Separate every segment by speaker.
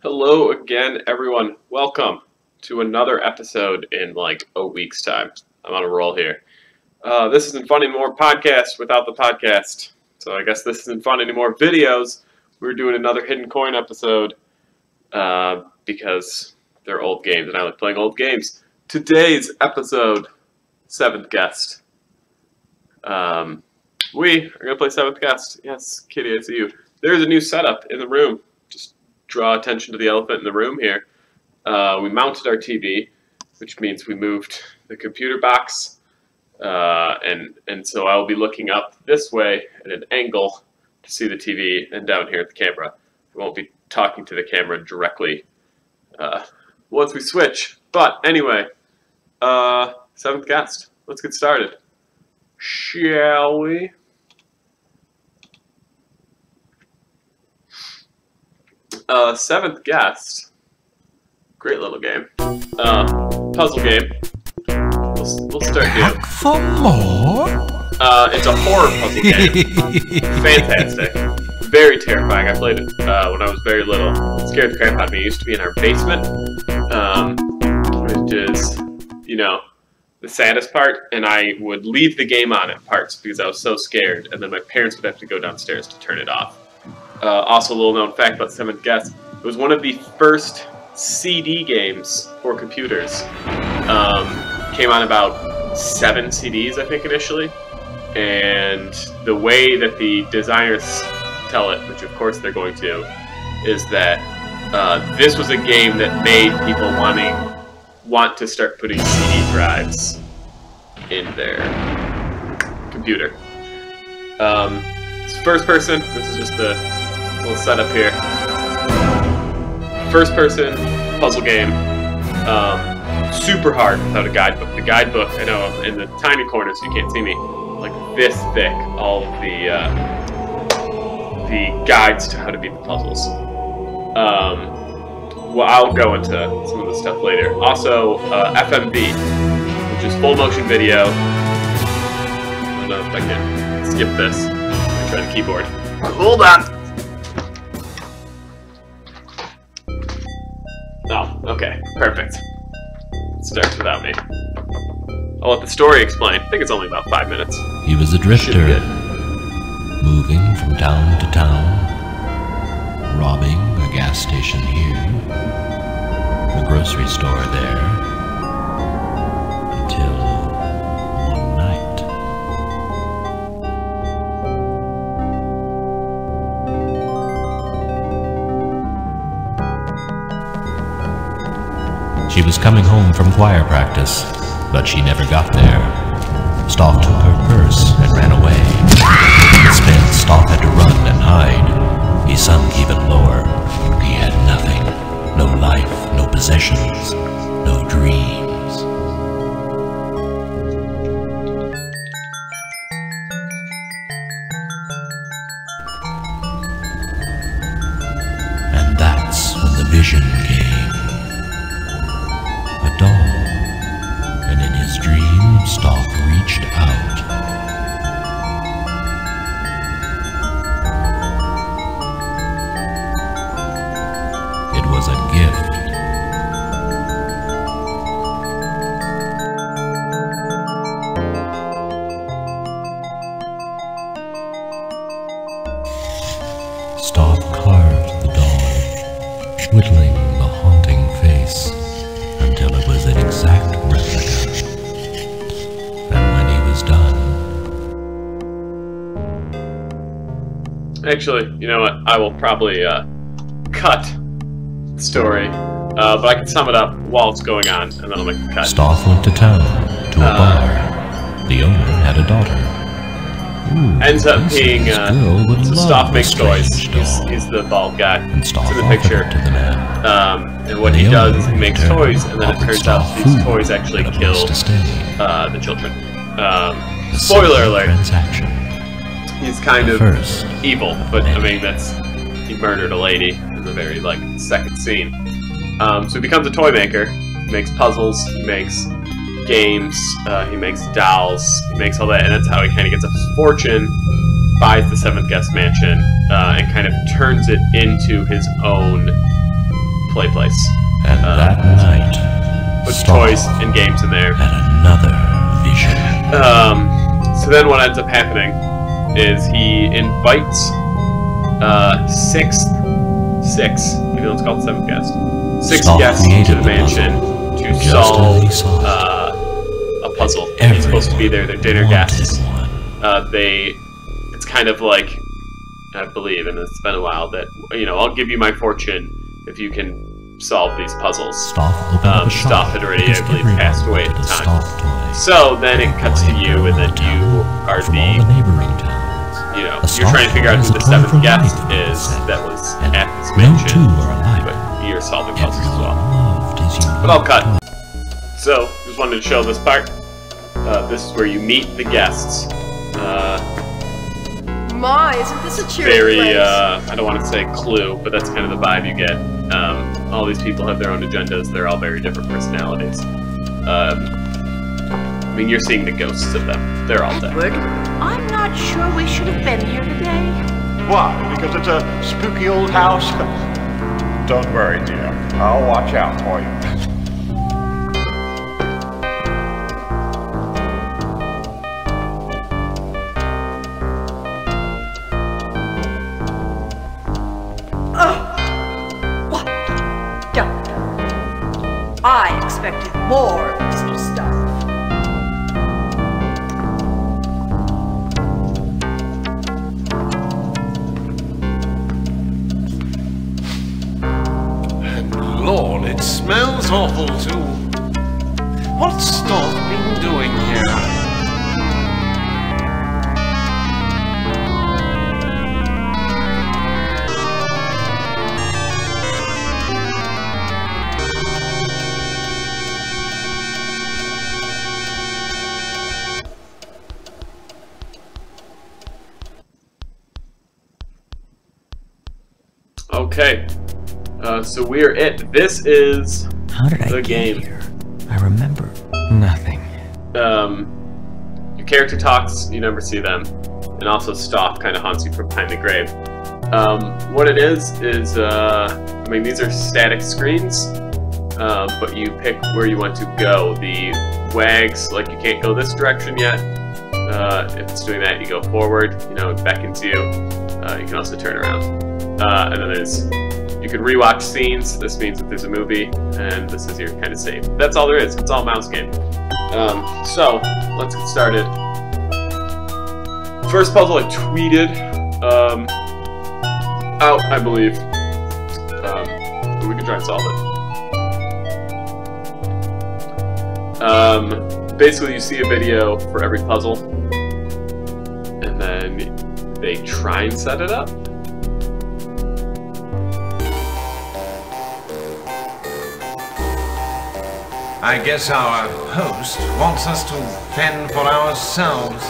Speaker 1: Hello again, everyone. Welcome to another episode in like a week's time. I'm on a roll here. This isn't fun anymore podcast without the podcast. So I guess this isn't fun anymore videos. We're doing another Hidden Coin episode because they're old games and I like playing old games. Today's episode, 7th guest. We are going to play 7th guest. Yes, Kitty, I see you. There's a new setup in the room. Just draw attention to the elephant in the room here. We mounted our TV, which means we moved the computer box, and so I'll be looking up this way at an angle to see the TV, and down here at the camera. I won't be talking to the camera directly once we switch. But anyway, 7th guest. Let's get started, shall we? Seventh guest. Great little game. Puzzle game. We'll start here.
Speaker 2: For more?
Speaker 1: It's a horror puzzle game. Fantastic. Very terrifying. I played it when I was very little. It scared the crap out of me. It used to be in our basement, which is, you know, the saddest part. And I would leave the game on at parts because I was so scared, and then my parents would have to go downstairs to turn it off. Also, a little known fact about 7th Guest, it was one of the first CD games for computers. Came on about 7 CDs, I think, initially. And the way that the designers tell it, which of course they're going to, is that this was a game that made people want to start putting CD drives in their computer. It's first person. This is just the little setup here. First person puzzle game. Super hard without a guidebook. The guidebook, I know, in the tiny corner so you can't see me, like this thick, all of the guides to how to beat the puzzles. Well, I'll go into some of the stuff later. Also, FMV, which is full motion video. I don't know if I can skip this. I'll try the keyboard. Hold on! Oh, okay, perfect. It starts without me. I'll let the story explain. I think it's only about 5 minutes.
Speaker 2: He was a drifter, moving from town to town, robbing a gas station here, a grocery store there, until one night. She was coming home from choir practice, but she never got there. Stoff took her purse and ran away. Instead, Stoff had to run and hide. He sunk even lower. He had nothing. No life, no possessions, no dreams. And that's when the vision came. A doll, and in his dream, Stoff reached out. It was a gift. Stoff carved the doll, whittling the haunting face until it was an exact replica. And when he was done...
Speaker 1: Actually, you know what? I will probably cut the story, but I can sum it up while it's going on, and then I'll make the cut.
Speaker 2: Stoff went to town, to a bar. The owner had a daughter. Ooh,
Speaker 1: Ends up being, so Stoff makes toys.
Speaker 2: Doll.
Speaker 1: He's the bald guy.
Speaker 2: And Stoff
Speaker 1: It's in the
Speaker 2: offered
Speaker 1: picture.
Speaker 2: it to the man.
Speaker 1: And what he does is he makes toys, and then it turns out these toys actually
Speaker 2: and a
Speaker 1: kill
Speaker 2: place to stay.
Speaker 1: the children.
Speaker 2: A
Speaker 1: Spoiler
Speaker 2: simple
Speaker 1: alert.
Speaker 2: Transaction.
Speaker 1: He's kind of
Speaker 2: First,
Speaker 1: evil, but I mean he murdered a lady in the very second scene. So he becomes a toy maker. He makes puzzles. He makes games. He makes dolls. He makes all that, and that's how he kind of gets a fortune. Buys the 7th Guest mansion and kind of turns it into his own play place.
Speaker 2: And that night,
Speaker 1: With
Speaker 2: Star
Speaker 1: toys and games in there.
Speaker 2: had another vision.
Speaker 1: So then what ends up happening is he invites six, even though it's called seventh guest, six
Speaker 2: Star
Speaker 1: guests
Speaker 2: created
Speaker 1: to the
Speaker 2: the
Speaker 1: mansion
Speaker 2: puzzle,
Speaker 1: to
Speaker 2: just
Speaker 1: solve
Speaker 2: as he saw it.
Speaker 1: a puzzle. He's supposed to be their dinner
Speaker 2: Wanted
Speaker 1: guests.
Speaker 2: one.
Speaker 1: It's kind of like, I believe, and it's been a while, that, you know, I'll give you my fortune if you can solve these puzzles.
Speaker 2: Stoff opened up a shop
Speaker 1: Stoff had already,
Speaker 2: because
Speaker 1: I believe,
Speaker 2: everyone
Speaker 1: passed away at the
Speaker 2: wanted a
Speaker 1: time.
Speaker 2: Stoff toy.
Speaker 1: So then it cuts to you, and then you are
Speaker 2: From all the neighboring towns.
Speaker 1: you know,
Speaker 2: A
Speaker 1: you're trying to figure out who the
Speaker 2: Stoff
Speaker 1: seventh
Speaker 2: toy is a toy
Speaker 1: guest
Speaker 2: from
Speaker 1: is
Speaker 2: life,
Speaker 1: that was
Speaker 2: and
Speaker 1: at this
Speaker 2: no
Speaker 1: mansion,
Speaker 2: two are alike.
Speaker 1: but you're solving puzzles as
Speaker 2: Everyone
Speaker 1: well.
Speaker 2: loved his unique
Speaker 1: But I'll cut.
Speaker 2: toy.
Speaker 1: So, just wanted to show this part. This is where you meet the guests.
Speaker 3: My, isn't this a cheery
Speaker 1: Very,
Speaker 3: place?
Speaker 1: I don't want to say clue, but that's kind of the vibe you get. All these people have their own agendas. They're all very different personalities. I mean, you're seeing the ghosts of them. They're all dead.
Speaker 3: Edward?
Speaker 4: I'm not sure we should have been here today.
Speaker 5: Why? Because it's a spooky old house? Don't worry, dear. I'll watch out for you.
Speaker 3: What? Don't. I expected more of Mr. Stuff.
Speaker 6: And Lord, it smells awful too. What's Stoff been doing here?
Speaker 1: Okay. So we're it. This is
Speaker 7: How did I
Speaker 1: the
Speaker 7: get
Speaker 1: game.
Speaker 7: here? I remember nothing.
Speaker 1: Your character talks, you never see them, and also Stoff kind of haunts you from behind the grave. What it is, I mean, these are static screens, but you pick where you want to go. The wags, like, you can't go this direction yet. If it's doing that, you go forward, you know, it beckons you. You can also turn around. And then you can rewatch scenes. This means that there's a movie, and this is your kind of save. That's all there is. It's all mouse game. So, let's get started. First puzzle I tweeted out, I believe. We can try and solve it. Basically, you see a video for every puzzle, and then they try and set it up.
Speaker 6: I guess our host wants us to fend for ourselves.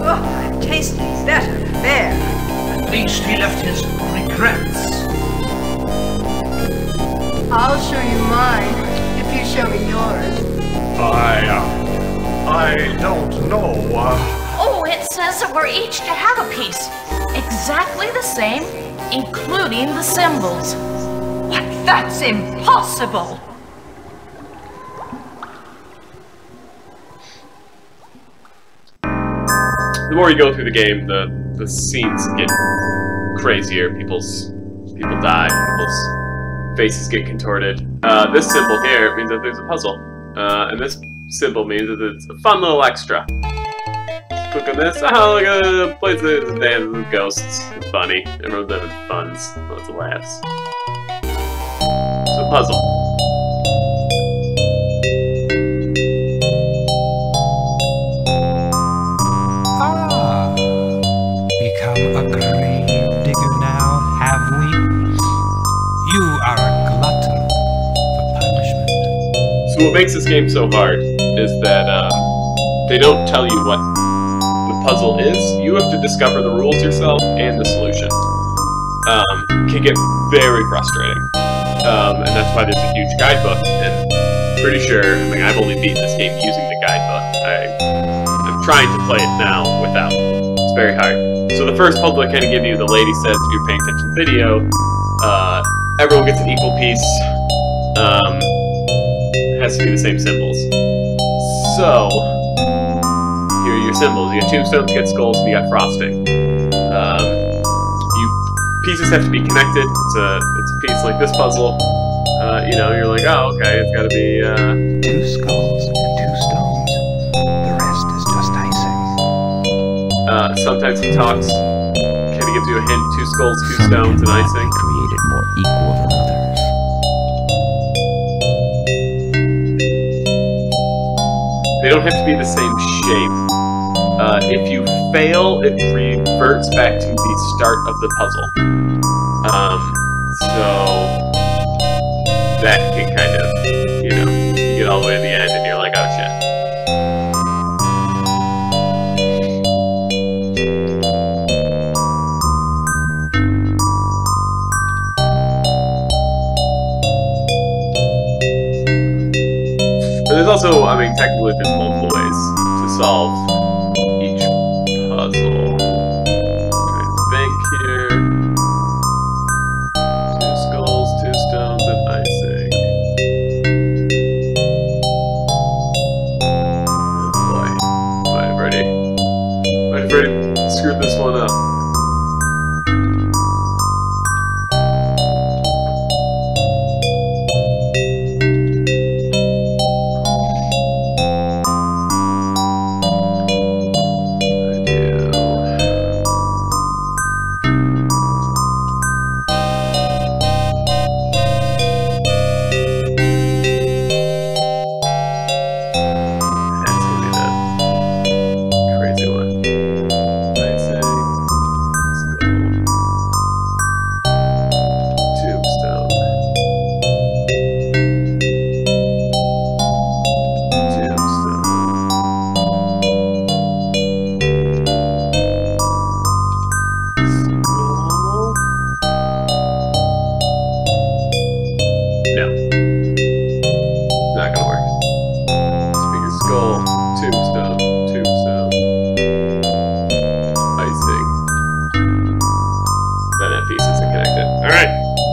Speaker 3: Oh, I'm tasting better there.
Speaker 6: At least he left his regrets.
Speaker 3: I'll show you mine if you show me yours.
Speaker 5: I don't know.
Speaker 4: Oh, it says that we're each to have a piece. Exactly the same, including the symbols.
Speaker 3: What? That's impossible!
Speaker 1: The more you go through the game, the scenes get crazier. People die. People's faces get contorted. This symbol here means that there's a puzzle, and this symbol means that it's a fun little extra. Just click on this. Oh, look at the place. There's a dance with ghosts. It's funny. Everyone's having fun. Lots of laughs. So puzzle.
Speaker 8: Become a grave digger now, have we? You are a glutton for punishment.
Speaker 1: So what makes this game so hard is that they don't tell you what the puzzle is. You have to discover the rules yourself and the solution. Can get very frustrating. And that's why there's a huge guidebook, and pretty sure, I mean, I've only beaten this game using the guidebook. I'm trying to play it now without. It's very hard. So the first puzzle I kind of give you, the lady says, if you're paying attention to the video, everyone gets an equal piece. It has to be the same symbols. So, here are your symbols. You got tombstones, you got skulls, and you got frosting. Pieces have to be connected. It's a piece like this puzzle. You know, you're like, oh, okay, it's got to be.
Speaker 8: 2 skulls and 2 stones. The rest is just icing.
Speaker 1: Sometimes he talks. Kenny gives you a hint: 2 skulls, 2
Speaker 7: Some
Speaker 1: stones, and
Speaker 7: cannot
Speaker 1: icing.
Speaker 7: be created more equal than others.
Speaker 1: They don't have to be the same shape. If you fail, it reverts back to the start of the puzzle. So that can kind of, you know, you get all the way to the end and you're like, oh shit. But there's also, I mean, technically there's multiple ways to solve each puzzle. Trying to think here. 2 skulls, 2 stones, and icing. Oh boy. Might have already screwed this one up.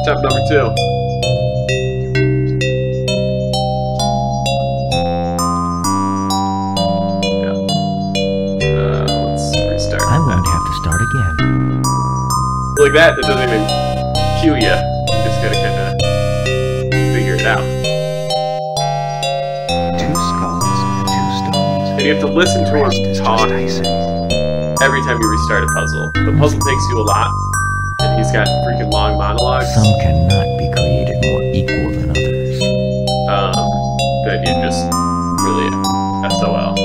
Speaker 1: Step number 2. Yeah. Let's restart.
Speaker 7: I won't have to start again.
Speaker 1: Like that doesn't even cue you. You just gotta kind of figure it out.
Speaker 8: 2 skulls and 2 stones.
Speaker 1: And you have to listen to him talk every time you restart a puzzle. The puzzle takes you a lot. And he's got freaking long monologues.
Speaker 7: Some cannot be created more equal than others.
Speaker 1: That you just really SOL.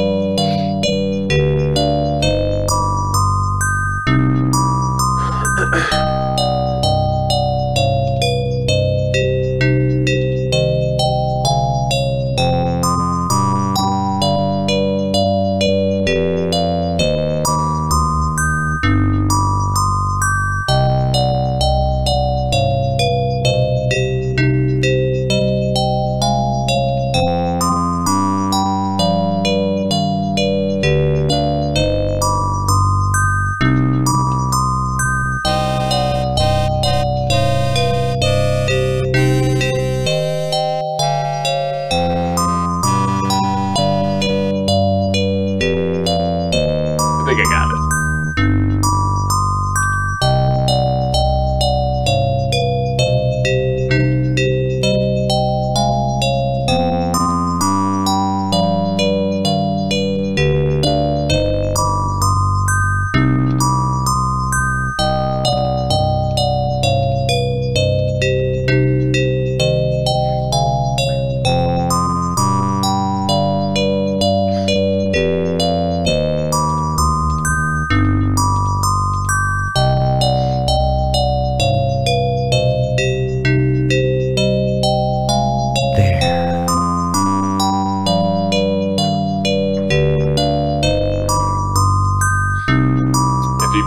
Speaker 1: I think I got it.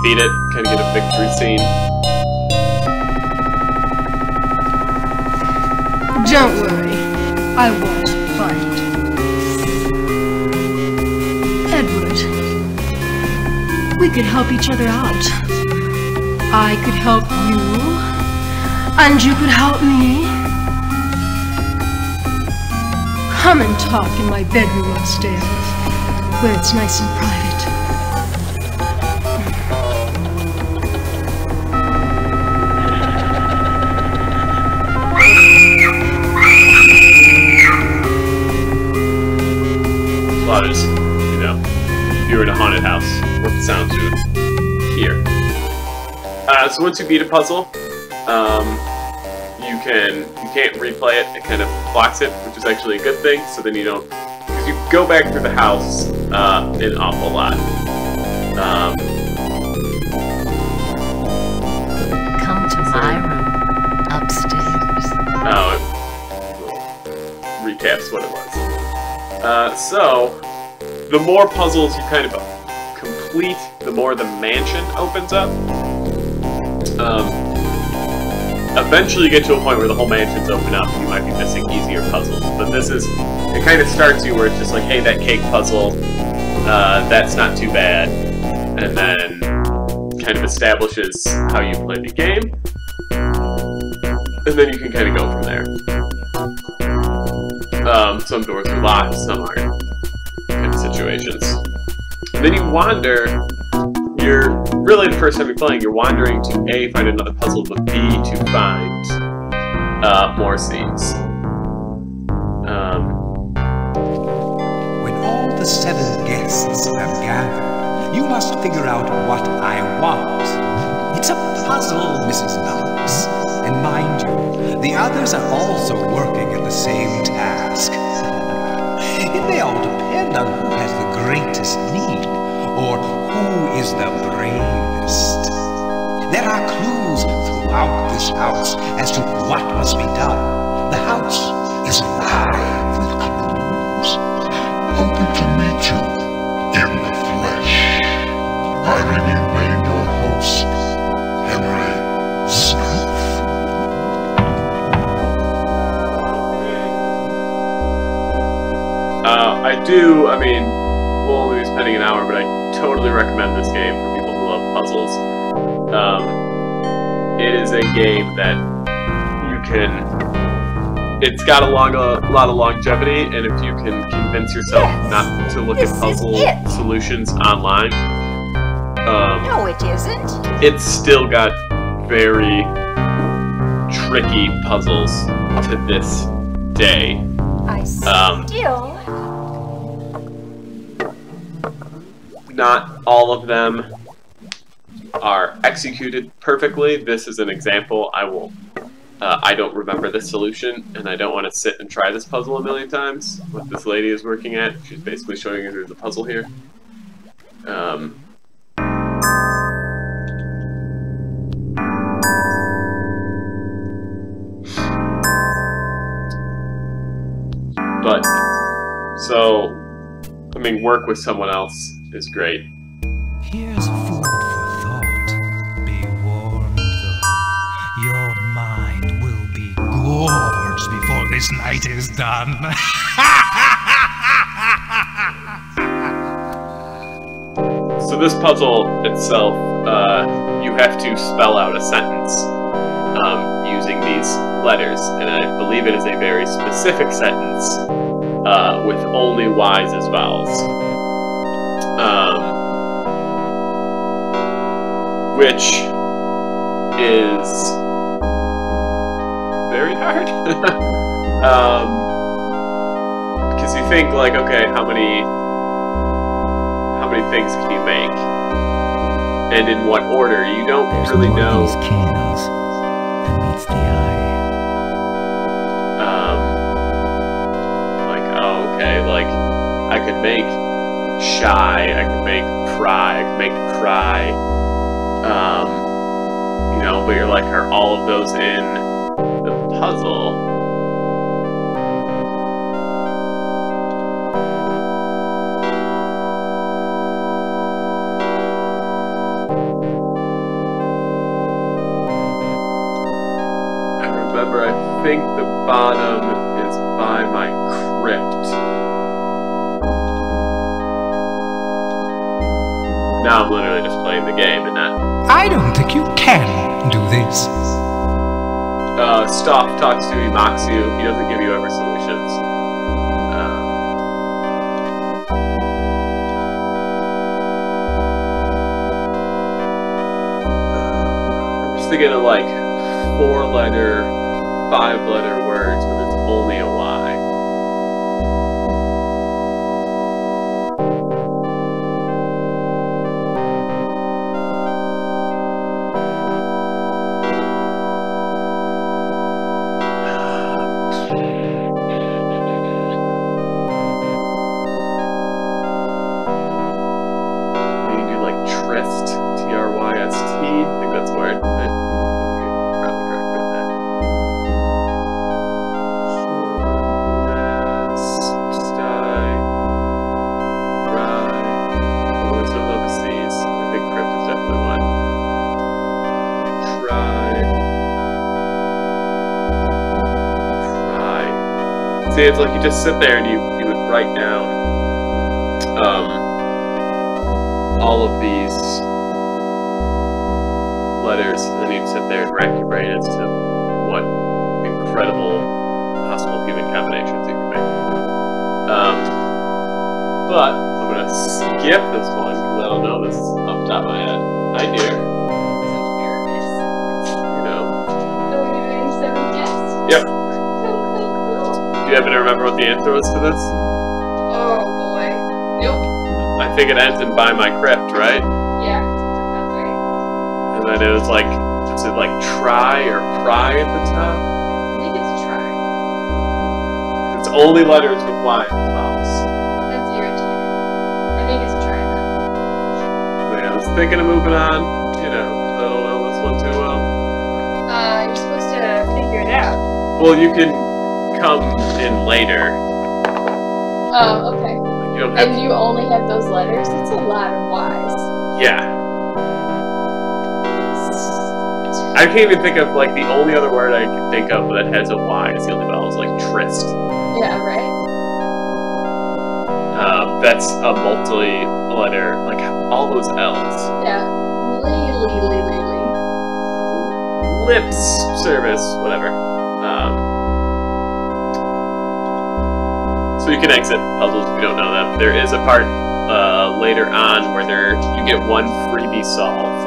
Speaker 1: Beat it, kind of get a victory scene.
Speaker 3: Don't worry, I won't bite. Edward, we could help each other out. I could help you, And you could help me? Come and talk in my bedroom upstairs, where it's nice and private.
Speaker 1: Others, you know, if you were in a haunted house, what the sounds you would hear. So once you beat a puzzle, you can't replay it. It kind of blocks it, which is actually a good thing. So then you don't, because you go back through the house an awful lot.
Speaker 4: Come to my room upstairs.
Speaker 1: Oh, it recaps what it was. So, the more puzzles you kind of complete, the more the mansion opens up. Eventually you get to a point where the whole mansion's open up and you might be missing easier puzzles. But this is, it kind of starts you where it's just like, hey, that cake puzzle, that's not too bad. And then kind of establishes how you play the game. And then you can kind of go from there. Some doors are locked, some aren't, kind of situations. And then you wander, you're, really the first time you're playing, you're wandering to A, find another puzzle, but B, to find more scenes.
Speaker 8: When all the 7 guests have gathered, you must figure out what I want. It's a puzzle, Mrs. Knox. And mind you, the others are also working at the same task. It may all depend on who has the greatest need, or who is the bravest. There are clues throughout this house as to what must be done. The house is alive with clues, hoping to meet you in the flesh. I remain your host, Henry Smith.
Speaker 1: I mean, we'll only be spending an hour, but I totally recommend this game for people who love puzzles. It is a game that you can, it's got a lot of longevity, and if you can convince yourself not to look at puzzle solutions online,
Speaker 9: no, it isn't.
Speaker 1: It's still got very tricky puzzles to this day.
Speaker 9: I still...
Speaker 1: Not all of them are executed perfectly. This is an example. I don't remember this solution, and I don't want to sit and try this puzzle a million times. What this lady is working at, she's basically showing you the puzzle here. But, so, I mean, work with someone else is great.
Speaker 8: Here's food for thought. Be warned, though. Your mind will be gorged before this night is done.
Speaker 1: So this puzzle itself, you have to spell out a sentence using these letters, and I believe it is a very specific sentence with only Y's as vowels. Which is very hard. Because you think like, okay, how many things can you make, and in what order? You don't really know.
Speaker 7: These cans that meets the eye.
Speaker 1: Like, oh, okay, like I could make shy, I could make pry, I could make cry. You know, but you're like, are all of those in the puzzle? I remember, I think the bottom is by my crypt. Now I'm literally just playing the game and not...
Speaker 8: I don't think you can do this.
Speaker 1: Stoff talks to you, he mocks you, he doesn't give you ever solutions. I'm just thinking of like 4-letter, 5-letter words when it's only a Y. See, it's like you just sit there and you would write down all of these letters, and then you'd sit there and rack your brain as to what incredible possible human combinations you could make. But I'm gonna skip this one because I don't know this off the top of my head. Hi, dear. You know.
Speaker 10: So we're doing 7 guesses?
Speaker 1: Yep. Do you happen to remember what the answer was to this?
Speaker 10: Oh boy. Nope.
Speaker 1: I think it ends in by my crypt, right?
Speaker 10: Yeah, that's right.
Speaker 1: And then it was like, was it like try or pry at the top?
Speaker 10: I think it's try.
Speaker 1: It's only letters with Y in the vowels.
Speaker 10: That's irritating. I think it's try then.
Speaker 1: I was thinking of moving on, you know, because I don't know this one too well.
Speaker 10: You're supposed to figure it out.
Speaker 1: Well, you can come in later.
Speaker 10: Oh, okay.
Speaker 1: Like you don't have
Speaker 10: And you only have those letters? That's a lot of Y's.
Speaker 1: Yeah. I can't even think of, like, the only other word I can think of that has a Y is the only vowel is like tryst.
Speaker 10: Yeah, right?
Speaker 1: That's a multi-letter, like all those L's.
Speaker 10: Yeah.
Speaker 1: Lips service, whatever. So you can exit puzzles if you don't know them. There is a part later on where you get one freebie solve.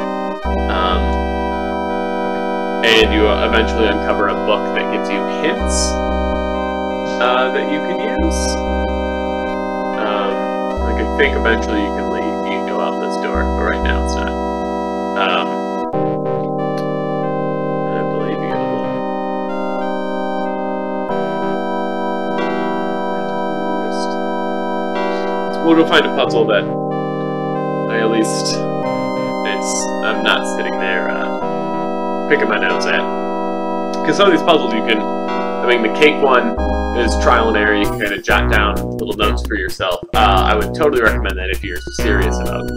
Speaker 1: And you eventually uncover a book that gives you hints that you can use. Like I think eventually you can leave, you can go out this door, but right now it's not. I believe you will. We'll go find a puzzle that I at least I'm not sitting there picking my nose at. Because some of these puzzles you can, I mean the cake one is trial and error, you can kind of jot down little notes for yourself. I would totally recommend that if you're serious about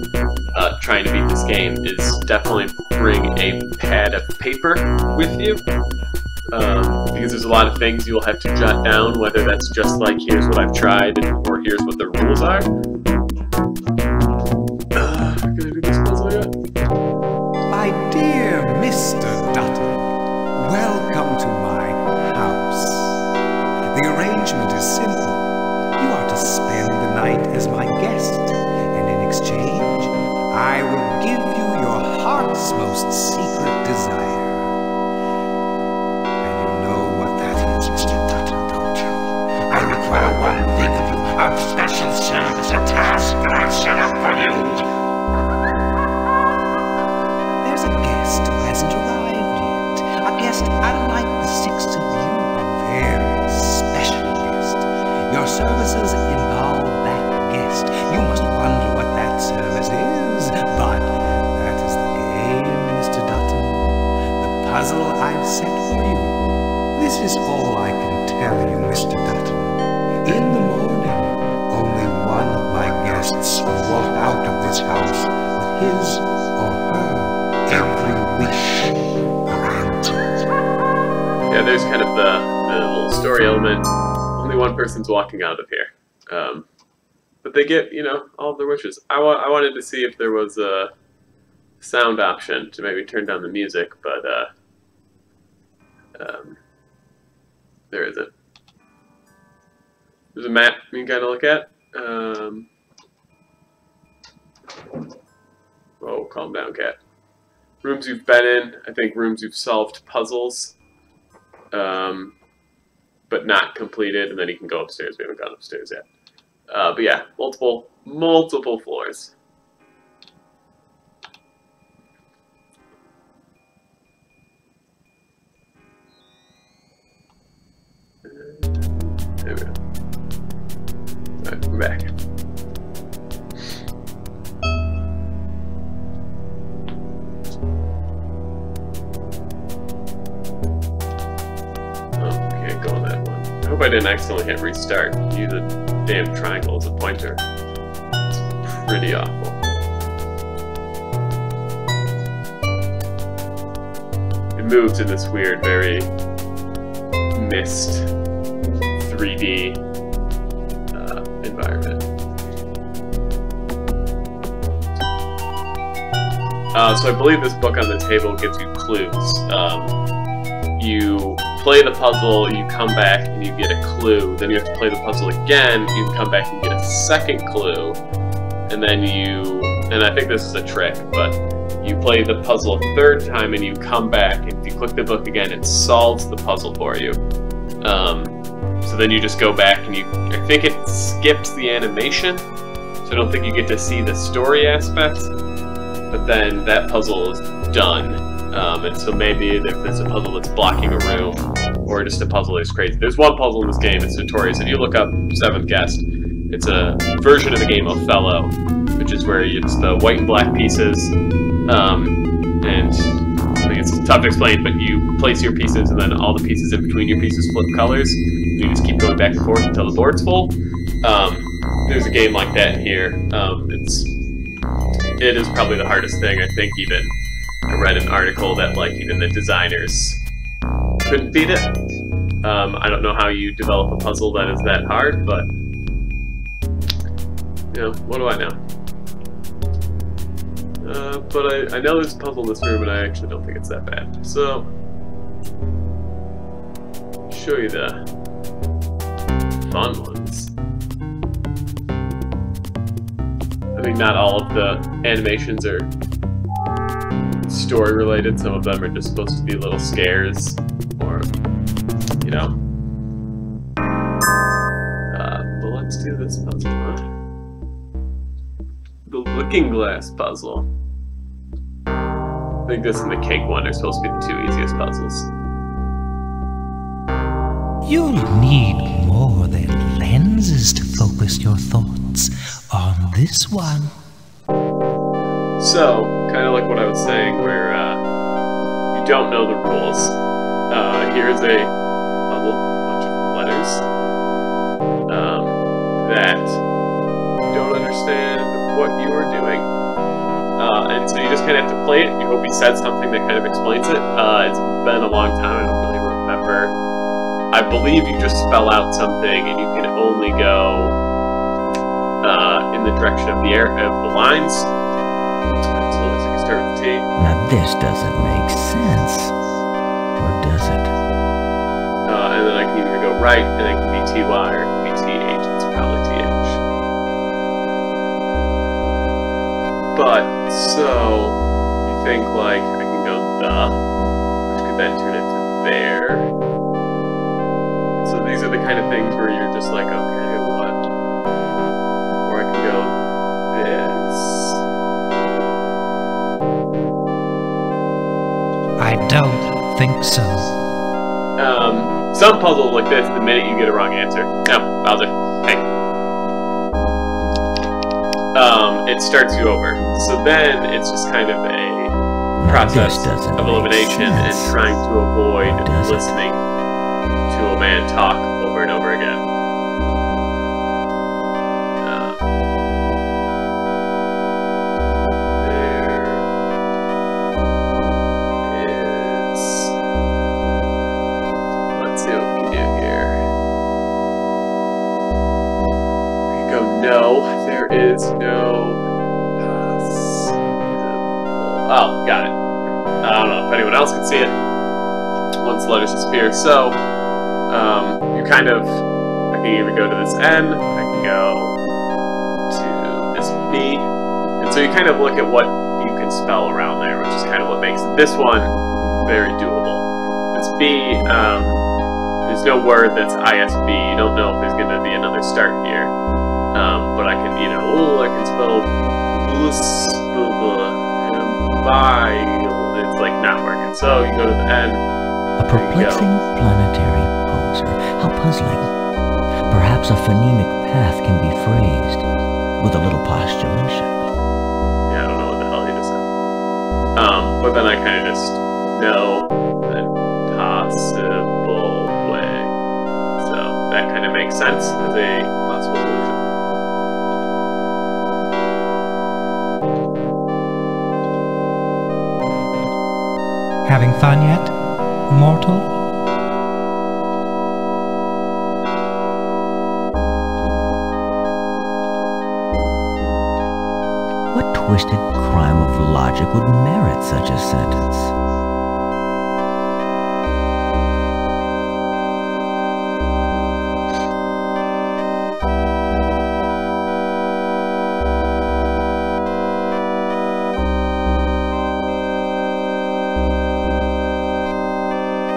Speaker 1: trying to beat this game, is definitely bring a pad of paper with you. Because there's a lot of things you'll have to jot down, whether that's just like, here's what I've tried, or here's what the rules are. Can I do this puzzle yet?
Speaker 8: My dear Mr. Dutton, welcome to my house. The arrangement is simple. You are to spend the night as my guest, and in exchange, I will give you your heart's most secret desire.
Speaker 11: One thing of you, a special service, a task that I've set up for you.
Speaker 8: There's a guest who hasn't arrived yet. A guest unlike the 6 of you. A very special guest. Your services involve that guest. You must wonder what that service is. But that is the game, Mr. Dutton. The puzzle I've set for you. This is all I can tell you, Mr. Dutton. In the morning, only one of my guests will walk out of this house with his or her every wish granted.
Speaker 1: Yeah, there's kind of the little story element. Only one person's walking out of here. But they get, you know, all of their wishes. I wanted to see if there was a sound option to maybe turn down the music, but There isn't. There's a map you can kind of look at. Oh, calm down, cat. Rooms you've been in. I think rooms you've solved puzzles, but not completed. And then you can go upstairs. We haven't gone upstairs yet. But yeah, multiple floors. There we go. Alright, we're back. Okay, go on that one. I hope I didn't accidentally hit restart. Use a damn triangle as a pointer. It's pretty awful. It moves in this weird, very mist 3D environment. So I believe this book on the table gives you clues. You play the puzzle, you come back and you get a clue, then you have to play the puzzle again, you come back and get a second clue, and then and I think this is a trick, but you play the puzzle a third time and you come back, and if you click the book again, it solves the puzzle for you. So then you just go back and I think it skips the animation, so I don't think you get to see the story aspects, but then that puzzle is done. And so maybe if there's a puzzle that's blocking a room, or just a puzzle that's crazy. There's one puzzle in this game that's notorious. If you look up Seventh Guest, it's a version of the game Othello, which is where it's the white and black pieces, and I think it's tough to explain, but you place your pieces and then all the pieces in between your pieces flip colors. You just keep going back and forth until the board's full. There's a game like that here. It is probably the hardest thing. I think even I read an article that like even the designers couldn't beat it. I don't know how you develop a puzzle that is that hard, but you know, what do I know? But I know there's a puzzle in this room, and I actually don't think it's that bad. So, show you the fun ones. I think not all of the animations are story related. Some of them are just supposed to be little scares, or you know. Well, let's do this puzzle, huh? The Looking Glass puzzle. I think this and the cake one are supposed to be the two easiest puzzles.
Speaker 8: You'll need more than lenses to focus your thoughts on this one.
Speaker 1: So, kind of like what I was saying, where you don't know the rules. Here's a puzzle, bunch of letters that don't understand what you are doing. And so you just kind of have to play it. You hope he said something that kind of explains it. It's been a long time, I don't really remember. I believe you just spell out something and you can only go in the direction of the lines. So it looks like you start with T.
Speaker 7: Now this doesn't make sense. Or does it?
Speaker 1: And then I can either go right, and it can be TY, or it can be TH. It's probably TH. But, so, you think, like, I can go the, which could then turn into there. So these are the kind of things where you're just like, okay, what? Or I can go this.
Speaker 8: I don't think so.
Speaker 1: Some puzzles like this, the minute you get a wrong answer. No, Bowser. Hey. It starts you over. So then it's just kind of a process of elimination and trying to avoid listening to a man talk over and over again. There is no oh, got it. I don't know if anyone else can see it. One once the letters disappear. So, you kind of, I can either go to this N, I can go to this B, and so you kind of look at what you can spell around there, which is kind of what makes this one very doable. This B, there's no word that's ISB. You don't know if there's going to be another start here. But I can, I can spell it's like not working. So you go to the N.
Speaker 7: A perplexing planetary poser. How puzzling. Perhaps a phonemic path can be phrased with a little postulation.
Speaker 1: Yeah, I don't know what the hell he just said. But then I kind of just know that possible way. So that kind of makes sense as a possible solution.
Speaker 8: Having fun yet, mortal?
Speaker 7: What twisted crime of logic would merit such a sentence?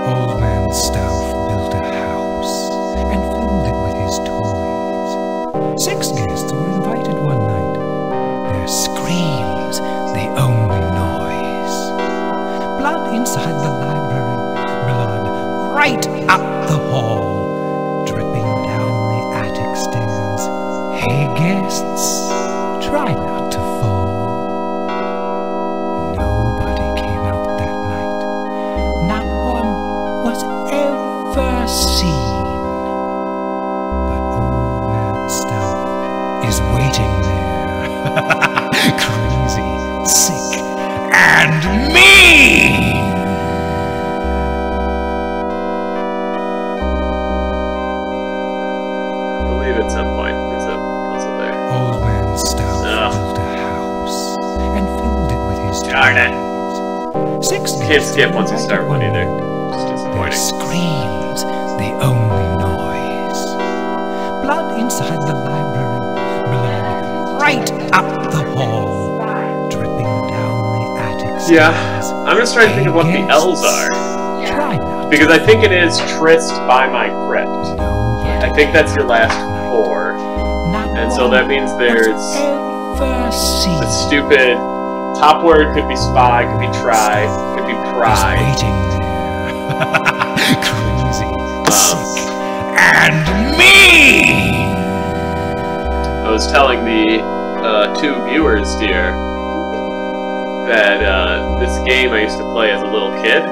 Speaker 8: Old man Stouff built a house and filled it with his toys. 6 guests were invited one night. Their screams, the only noise. Blood inside the library, blood right up the hall, dripping down the attic stairs. Hey guests, try not to fall. Nobody came out that night. Not one was ever seen. But old man Stouff is waiting there, crazy, sick, and mean.
Speaker 1: I believe at some point there's a puzzle there.
Speaker 8: Old man Stouff built a house and filled it with his
Speaker 1: Darn it.
Speaker 8: toys. 6
Speaker 1: Can't skip once you start one either. Just
Speaker 8: Their
Speaker 1: disappointing.
Speaker 8: screams, the only noise. Blood inside the library, blood right up the hall, dripping down the attic stairs.
Speaker 1: Yeah, I'm just trying to think of what the L's are.
Speaker 8: Try not
Speaker 1: Because I think it is Trist by my crypt. I think that's your last 4. And so that means there's the stupid top word could be spy, could be try, could be pry.
Speaker 8: waiting there, crazy, sick, and mean.
Speaker 1: I was telling the 2 viewers here that this game I used to play as a little kid.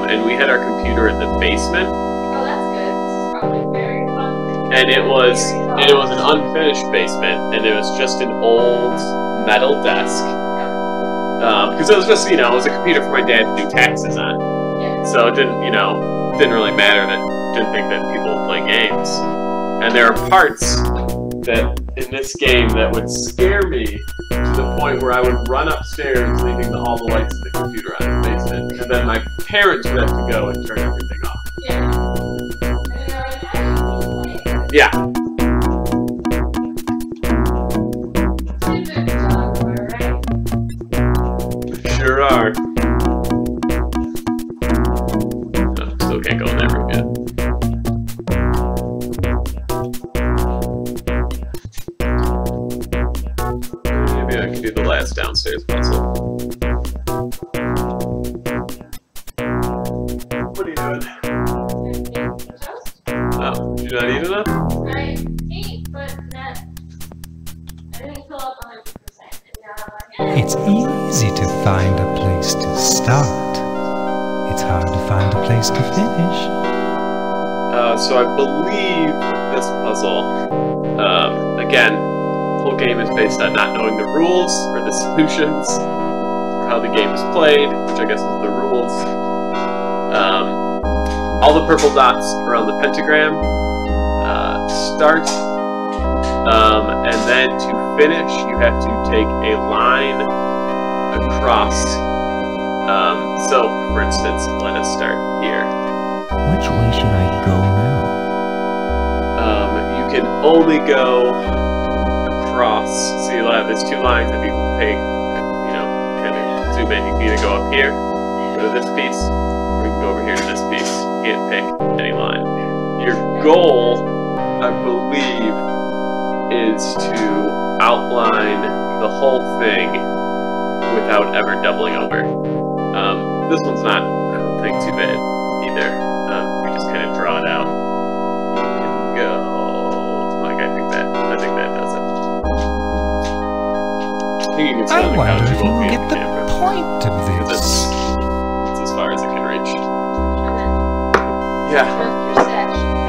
Speaker 1: And we had our computer in the basement.
Speaker 10: Oh, that's good. This is probably very fun.
Speaker 1: And it was an unfinished basement, and it was just an old metal desk. Because it was just, it was a computer for my dad to do taxes on.
Speaker 10: Yeah.
Speaker 1: So it didn't really matter that didn't think that people would play games. And there are parts that in this game that would scare me to the point where I would run upstairs leaving all the lights of the computer on in the basement, and then my parents would have to go and turn everything off. Yeah. Sure are. Oh, still can't go in that room yet. Maybe I can do the last downstairs puzzle. What are you doing? Oh, you're not eating enough?
Speaker 10: I ate, but not. I didn't fill up 100%.
Speaker 8: It's easy to find a place to start. It's hard to find a place to finish.
Speaker 1: So I believe this puzzle, again, the whole game is based on not knowing the rules or the solutions or how the game is played, which I guess is the rules. All the purple dots around the pentagram start, and then to finish, you have to take a line across So, for instance, let us start here.
Speaker 7: Which way should I go now?
Speaker 1: You can only go across. See, there's two lines. If you pay, kind of zoom in, you can either go up here, go to this piece, or you can go over here to this piece. You can't pick any line. Your goal, I believe, is to outline the whole thing without ever doubling over. This one's not, I don't think, too bad either. We just kind of draw it out. You can go like I think that does it. I think you can sit on the couch.
Speaker 8: If you will get the point of this.
Speaker 1: It's as far as it can reach. Yeah.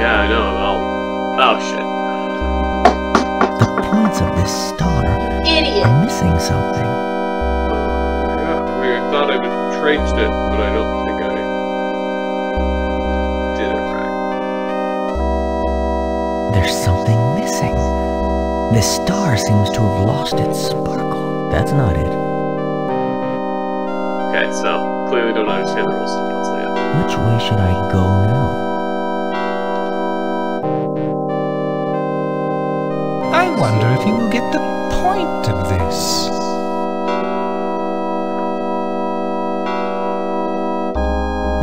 Speaker 1: Yeah, I know. Oh shit.
Speaker 7: The points of this star are missing something.
Speaker 1: Yeah, I thought I traced it, but I don't think I did it right.
Speaker 7: There's something missing. This star seems to have lost its sparkle. That's not it.
Speaker 1: Okay, so clearly don't understand the rules of the puzzle yet.
Speaker 7: Which way should I go now?
Speaker 8: I wonder if you will get the point of this.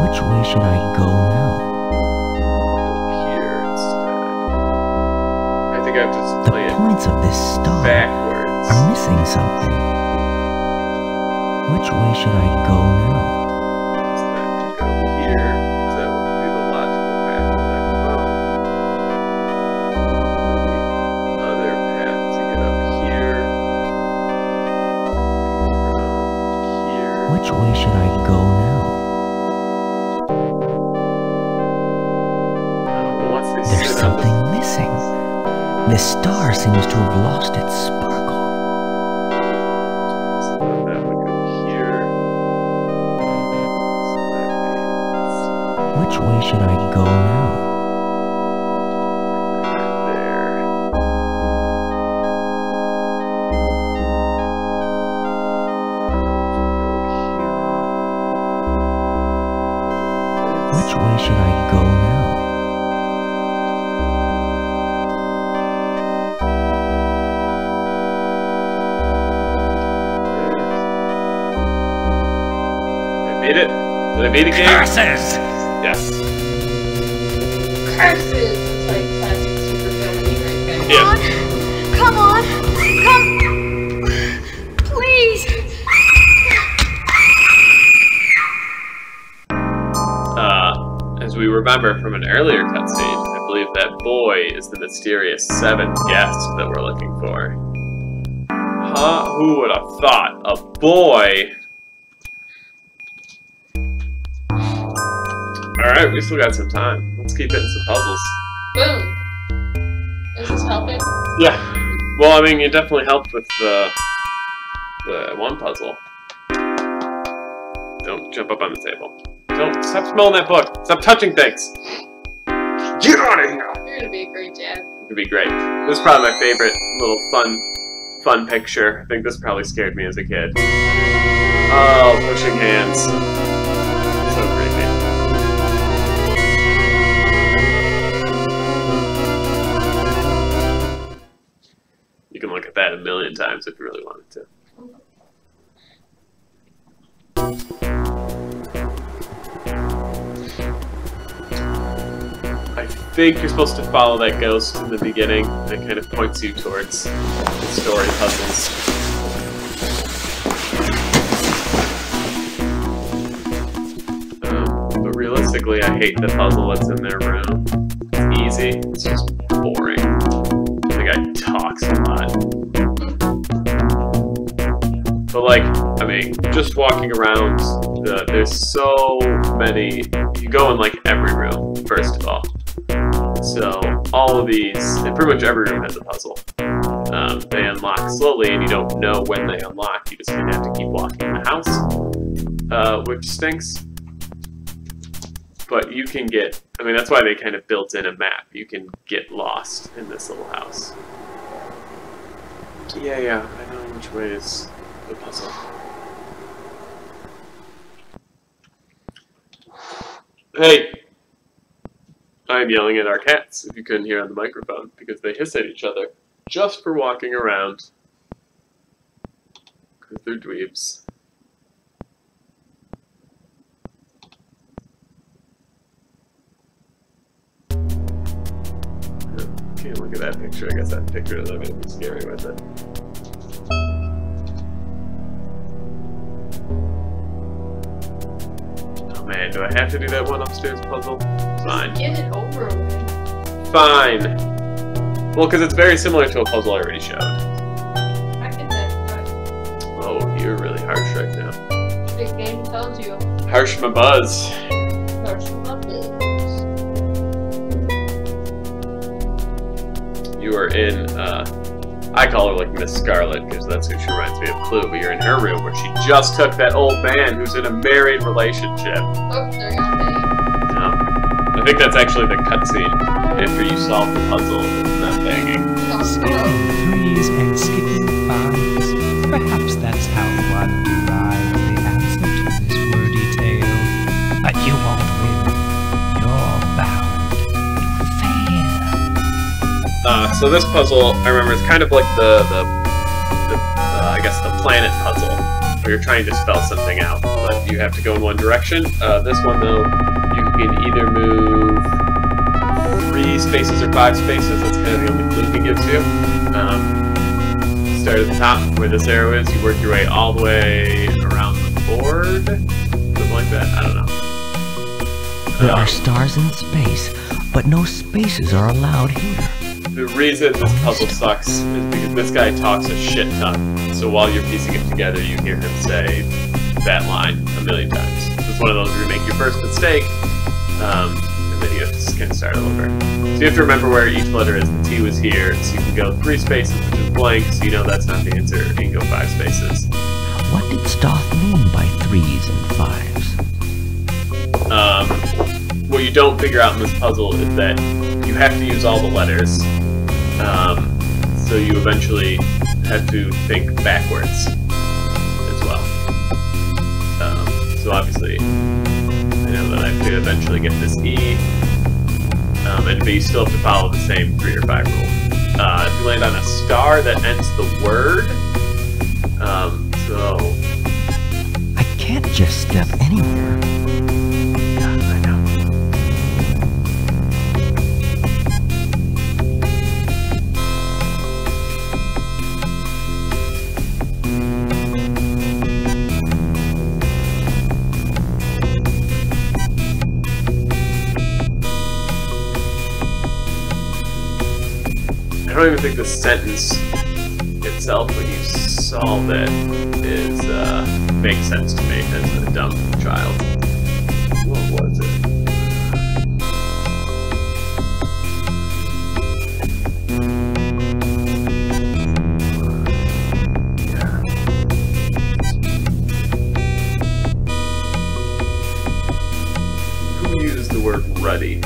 Speaker 7: Which way should I go now?
Speaker 1: Here instead. I think I have to play
Speaker 7: the points of this star
Speaker 1: backwards.
Speaker 7: Are missing something. Which way should I go now?
Speaker 1: Go here, because that would be the logical path to that phone. The other path to get up here. Here.
Speaker 7: Which way should I go now? There's something missing. This star seems to have lost its sparkle.
Speaker 1: So that would go here.
Speaker 7: Which way should I go now?
Speaker 1: There.
Speaker 7: Which way should I go now?
Speaker 1: Did I beat the game?
Speaker 11: Curses!
Speaker 1: Yes.
Speaker 10: Curses! It's like classic super filming right there.
Speaker 1: Yeah.
Speaker 3: Come on! Come! Please!
Speaker 1: As we remember from an earlier cutscene, I believe that boy is the mysterious 7th guest that we're looking for. Huh? Who would have thought? A boy? Alright, we still got some time. Let's keep hitting some puzzles.
Speaker 10: Boom! Is this helping?
Speaker 1: Yeah. Well, I mean, you definitely helped with the one puzzle. Don't jump up on the table. Don't stop smelling that book. Stop touching things. Get out of here.
Speaker 10: You're gonna be a great dad.
Speaker 1: It'd be great. This is probably my favorite little fun picture. I think this probably scared me as a kid. Oh, pushing hands. So creepy. You can look at that a million times if you really wanted to. I think you're supposed to follow that ghost in the beginning. It kind of points you towards the story puzzles. But realistically, I hate the puzzle that's in their room. It's easy. It's just boring. The guy talks a lot. But like, I mean, just walking around, there's so many. You go in like every room, first of all. So all of these, and pretty much every room has a puzzle. They unlock slowly, and you don't know when they unlock. You just kind of have to keep walking in the house, which stinks. But you can get, I mean, that's why they kind of built in a map. You can get lost in this little house. Yeah, I know which way is the puzzle. Hey! I'm yelling at our cats, if you couldn't hear on the microphone, because they hiss at each other just for walking around. Because they're dweebs. Okay, look at that picture. I guess that picture is going to be scary with it. Oh man, do I have to do that one upstairs puzzle? Fine.
Speaker 10: Get it over with.
Speaker 1: Fine. Well, because it's very similar to a puzzle I already showed.
Speaker 10: I get that.
Speaker 1: Oh, you're really harsh right now.
Speaker 10: The game tells you.
Speaker 1: Harsh my buzz.
Speaker 10: Harsh my buzz.
Speaker 1: You are in, I call her like Miss Scarlet, because that's who she reminds me of Clue, but you're in her room where she just took that old man who's in a married relationship.
Speaker 10: Oh, they're gonna be.
Speaker 1: No. I think that's actually the cutscene after you solve the puzzle. It's not banging.
Speaker 8: Skipping threes and skipping fives. Perhaps that's how one derives the answer to this wordy tale. But you won't win. You're bound to fail.
Speaker 1: So this puzzle, I remember, is kind of like the I guess the planet puzzle, where you're trying to spell something out, but you have to go in one direction. This one, though, you can either move 3 spaces or 5 spaces. That's kind of the only clue he gives you. Start at the top where this arrow is. You work your way all the way around the board, something like that. I don't know.
Speaker 7: There are stars in space, but no spaces are allowed here.
Speaker 1: The reason this puzzle sucks is because this guy talks a shit ton. So while you're piecing it together, you hear him say that line a million times. It's one of those where you make your first mistake, and then you have to kind of start over. So you have to remember where each letter is. The T was here, so you can go 3 spaces, which is blank, so you know that's not the answer. You can go 5 spaces.
Speaker 7: What did Stoff mean by 3s and 5s?
Speaker 1: What you don't figure out in this puzzle is that you have to use all the letters. So you eventually have to think backwards as well. So obviously, I know that I have to eventually get this E, but you still have to follow the same 3 or 5 rule. If you land on a star that ends the word, so...
Speaker 7: I can't just step anywhere.
Speaker 1: I know. I don't even think the sentence itself, when you solve it, is makes sense to me as a dumb child. What was it? Who used the word ruddy?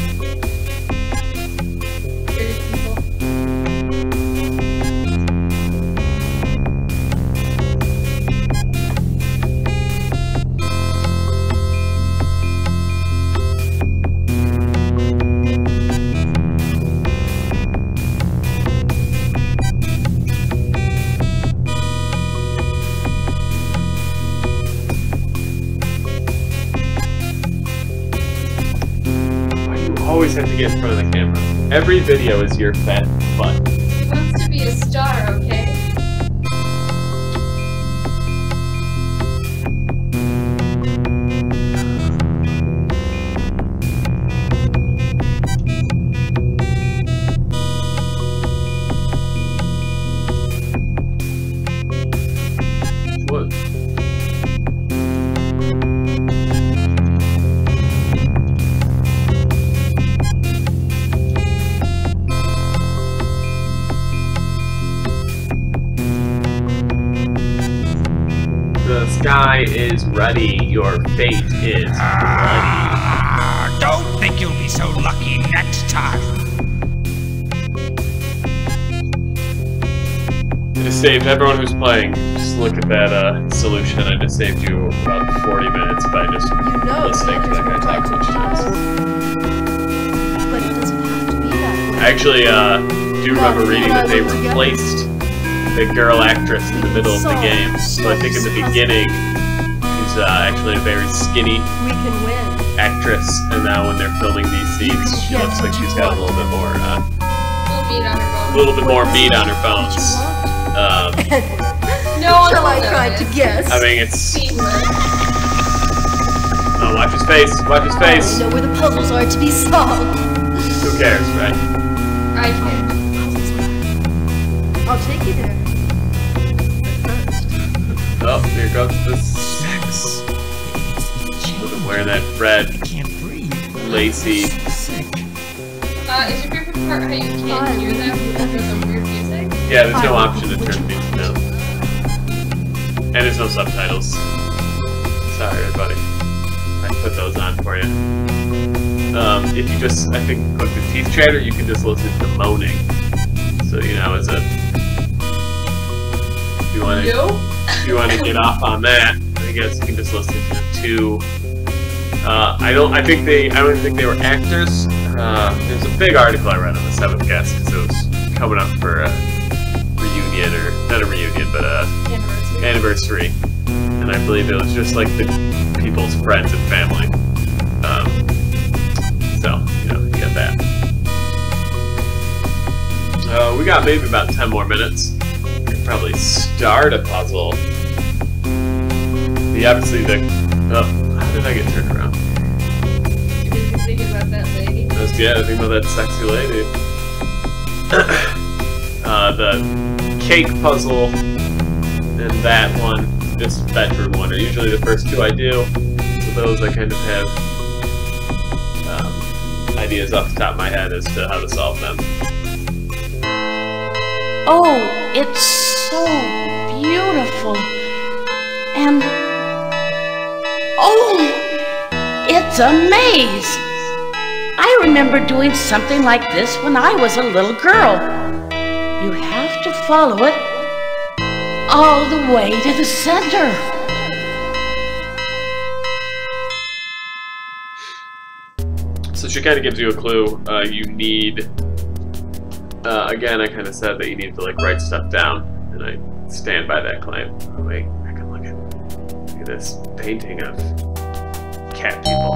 Speaker 1: Always have to get in front of the camera. Every video is your fat butt.
Speaker 10: He wants to be a star, okay?
Speaker 1: What? The sky is ready. Your fate is ready.
Speaker 11: Don't think you'll be so lucky next time.
Speaker 1: I just saved everyone who's playing. Just just look at that solution. I just saved you about 40 minutes by just listening to that guy talk so much times.
Speaker 3: But it doesn't have to be that way.
Speaker 1: I actually do remember reading that they replaced the girl actress in the middle of the game. So I think in the beginning, she's actually a very skinny actress, and now when they're filming these scenes, she looks like she's got a little bit more, meat on her bones.
Speaker 3: No, shall I try to guess?
Speaker 1: I mean, it's. Oh, watch his face! Watch his face!
Speaker 3: I know where the puzzles are to be solved.
Speaker 1: Who cares, right?
Speaker 10: I care.
Speaker 3: I'll take you there.
Speaker 1: Oh, here goes the sex. Wearing that red, lacy.
Speaker 10: Is your favorite part how you can't hear them because there's some weird music?
Speaker 1: Yeah, there's no option to turn the music down. And there's no subtitles. Sorry, everybody. I put those on for you. If you just, I think, click the teeth chatter, you can just listen to moaning. So, you know, as a... If you want to get off on that, I guess you can just listen to two... I don't think they were actors. There's a big article I read on the 7th Guest because it was coming up for a reunion, or not a reunion, but a anniversary. And I believe it was just like the people's friends and family. So, you know, you got that. We got maybe about 10 more minutes. We could probably start a puzzle. Obviously the... Oh, how did I get turned around?
Speaker 10: Because you're thinking about that lady.
Speaker 1: Yeah, I think about that sexy lady. The cake puzzle and that one, this bedroom one, are usually the first two I do. So those I kind of have ideas off the top of my head as to how to solve them.
Speaker 4: Oh, it's so beautiful. And... oh, it's a maze. I remember doing something like this when I was a little girl. You have to follow it all the way to the center.
Speaker 1: So she kind of gives you a clue. You need, again, I kind of said that you need to like write stuff down, and I stand by that claim. Oh, wait, I can look at this painting of cat people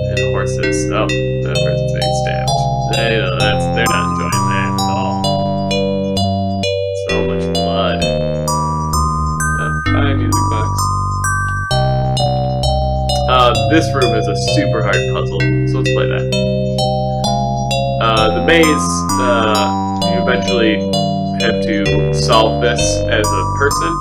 Speaker 1: and horses. Oh, that person's being stabbed. They're not enjoying that at all. So much blood. Bye, music box. This room is a super hard puzzle, so let's play that. The maze, you eventually have to solve this as a person.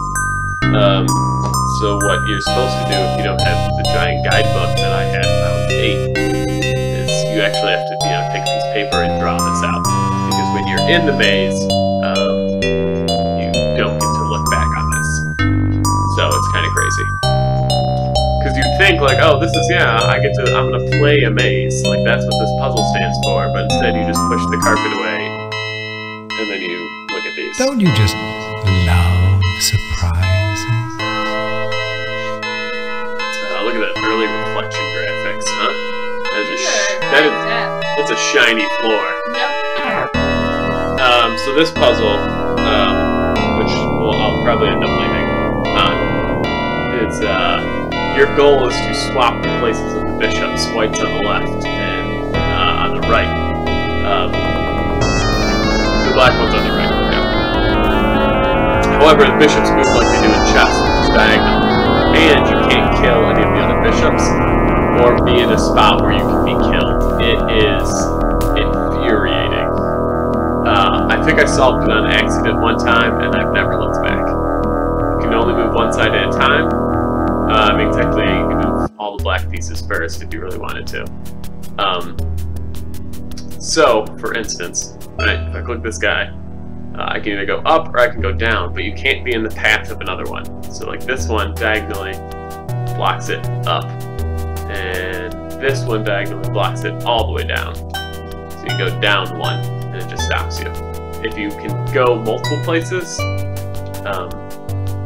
Speaker 1: So what you're supposed to do if you don't have the giant guidebook that I had when I was 8 is you actually have to, you know, take a piece of paper and draw this out. Because when you're in the maze, you don't get to look back on this. So it's kind of crazy. Because you'd think like, oh, this is, yeah, I'm gonna play a maze. Like that's what this puzzle stands for. But instead you just push the carpet away and then you look at these.
Speaker 8: Don't you just love surprises?
Speaker 1: Look at that early reflection graphics, huh? That's a shiny floor.
Speaker 10: Yep.
Speaker 1: So this puzzle, which I'll probably end up leaving on, is your goal is to swap the places of the bishops. White's on the left and on the right. The black one's on the right. Yeah. However, the bishops move like they do in chess, which is diagonal. And you can't kill any of the other bishops, or be in a spot where you can be killed. It is infuriating. I think I solved it on accident one time, and I've never looked back. You can only move one side at a time. I mean, technically, you can move all the black pieces first if you really wanted to. So, for instance, right, if I click this guy, I can either go up or I can go down, but you can't be in the path of another one. So like this one diagonally blocks it up, and this one diagonally blocks it all the way down. So you go down one, and it just stops you. if you can go multiple places,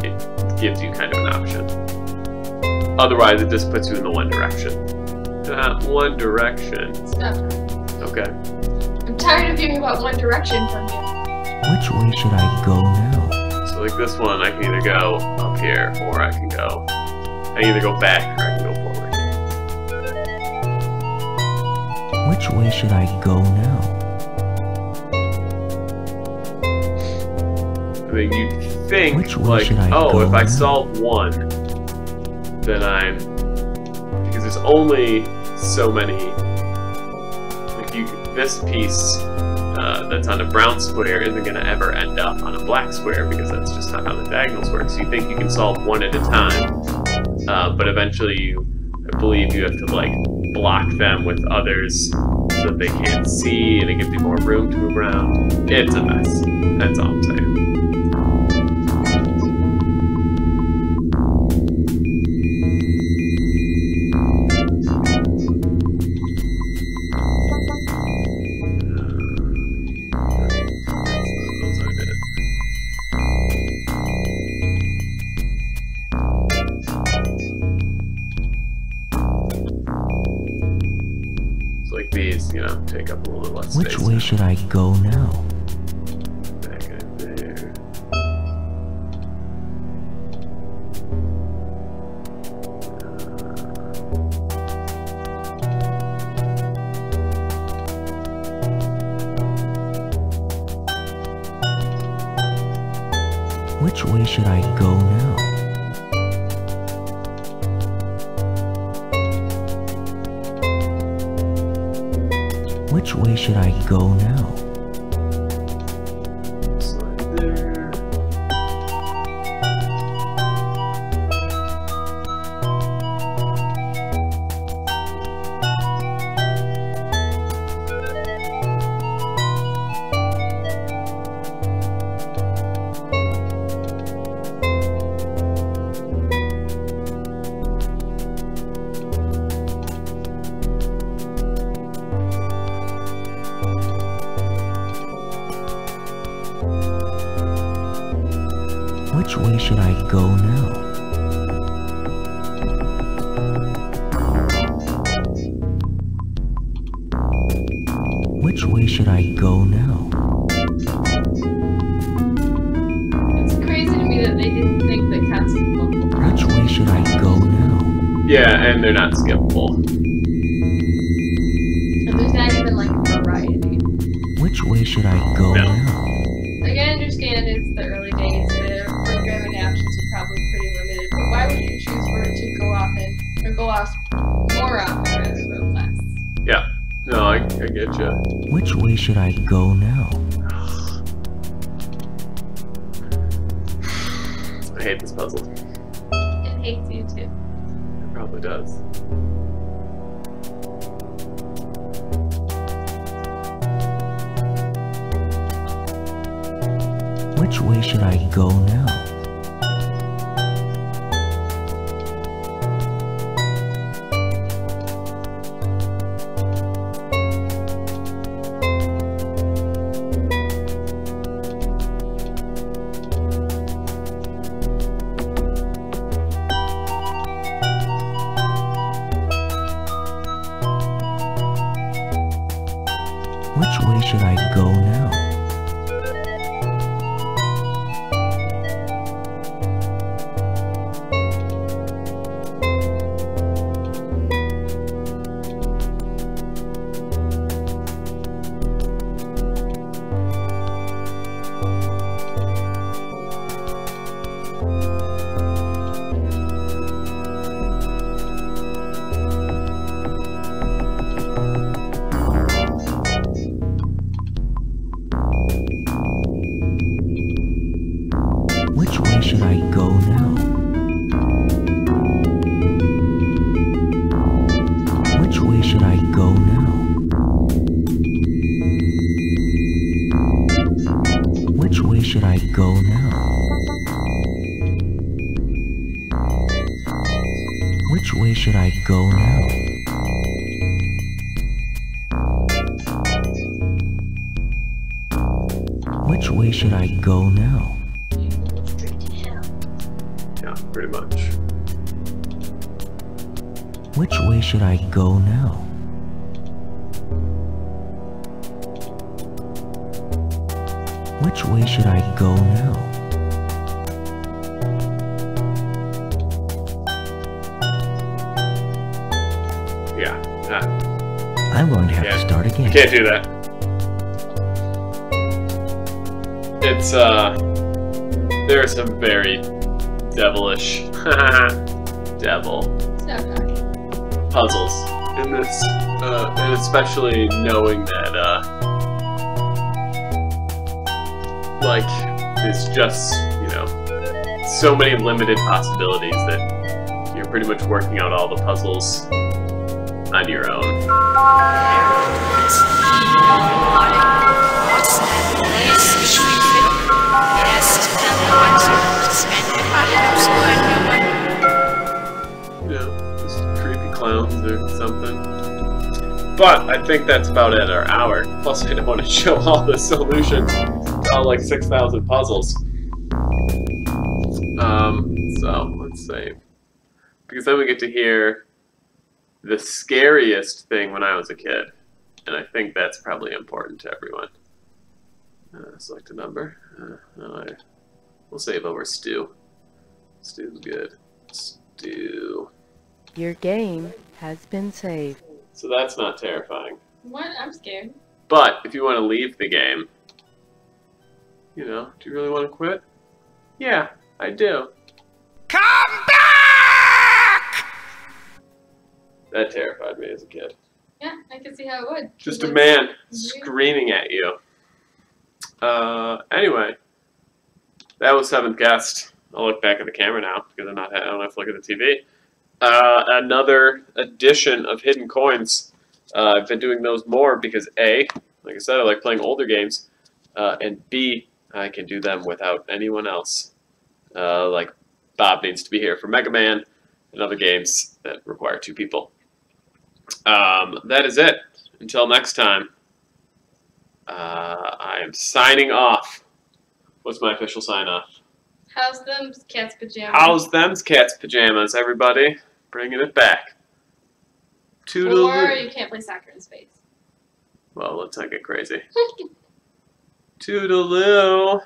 Speaker 1: it gives you kind of an option. Otherwise, it just puts you in the one direction. One direction.
Speaker 10: Stop.
Speaker 1: Okay.
Speaker 10: I'm tired of hearing about One Direction from you.
Speaker 7: Which way should I go now?
Speaker 1: So like this one, I can either go up here, or I can either go back, or I can go forward.
Speaker 7: Which way should I go now?
Speaker 1: I mean, you think,
Speaker 7: Which way
Speaker 1: like,
Speaker 7: should I
Speaker 1: oh,
Speaker 7: go
Speaker 1: if I
Speaker 7: now?
Speaker 1: solve one, then because there's only so many, like this piece that's on a brown square isn't going to ever end up on a black square, because that's just not how the diagonals work. So you think you can solve one at a time, but eventually I believe you have to, like, block them with others so that they can't see, and it gives you more room to move around. It's a mess. That's all I'm saying. These, you know, take up a little less space.
Speaker 7: Which way should I go now?
Speaker 1: Back in there.
Speaker 7: Which way should I go now? Which way should I go now?
Speaker 1: Slide there.
Speaker 7: Which way should I go now? Which way should I go now?
Speaker 10: It's crazy to me that they didn't think that constant multiple
Speaker 7: Which way should I go now?
Speaker 1: Yeah, and they're not skippable.
Speaker 10: And there's not even like a variety.
Speaker 7: Which way should I go now?
Speaker 10: Like, I understand it's the early days, the programming options are probably pretty limited, but why would you choose for it to go often, or go off more often rather than less?
Speaker 1: Yeah. No, I get you.
Speaker 7: Which way should I go now?
Speaker 1: I hate this puzzle.
Speaker 10: It hates you too.
Speaker 1: It probably does.
Speaker 7: Which way should I go now? Which way should I go now? Which way should I go now? Which way should I go now? Which way should I go now? Which way should I go now? Which way should I go now?
Speaker 9: Straight to hell.
Speaker 1: Yeah, pretty much.
Speaker 7: Which way should I go now? Which way should I go now?
Speaker 1: Yeah.
Speaker 7: I'm going to have to start again.
Speaker 1: You can't do that. It's, there are some very devilish, puzzles in this, and especially knowing that, like, it's just, you know, so many limited possibilities that you're pretty much working out all the puzzles on your own. You know, just creepy clowns or something. But I think that's about it, our hour. Plus I don't want to show all the solutions to all like 6,000 puzzles. So let's save. Because then we get to hear the scariest thing when I was a kid. And I think that's probably important to everyone. Select a number. We'll save over Stew. Stew's good. Stew.
Speaker 12: Your game has been saved.
Speaker 1: So that's not terrifying.
Speaker 10: What? I'm scared.
Speaker 1: But if you want to leave the game, you know, do you really want to quit? Yeah, I do.
Speaker 11: Come back!
Speaker 1: That terrified me as a kid.
Speaker 10: Yeah, I can see how it would.
Speaker 1: Just a man screaming at you. Anyway, that was 7th Guest. I'll look back at the camera now because I don't have to look at the TV. Another edition of Hidden Coins. I've been doing those more because A, like I said, I like playing older games, and B, I can do them without anyone else. Like Bob needs to be here for Mega Man and other games that require 2 people. That is it. Until next time, I am signing off. What's my official sign off?
Speaker 10: How's them cat's pajamas?
Speaker 1: How's them's cat's pajamas, everybody? Bringing it back. Toodaloo.
Speaker 10: Or you can't play soccer in space.
Speaker 1: Well, let's not get crazy. Toodaloo.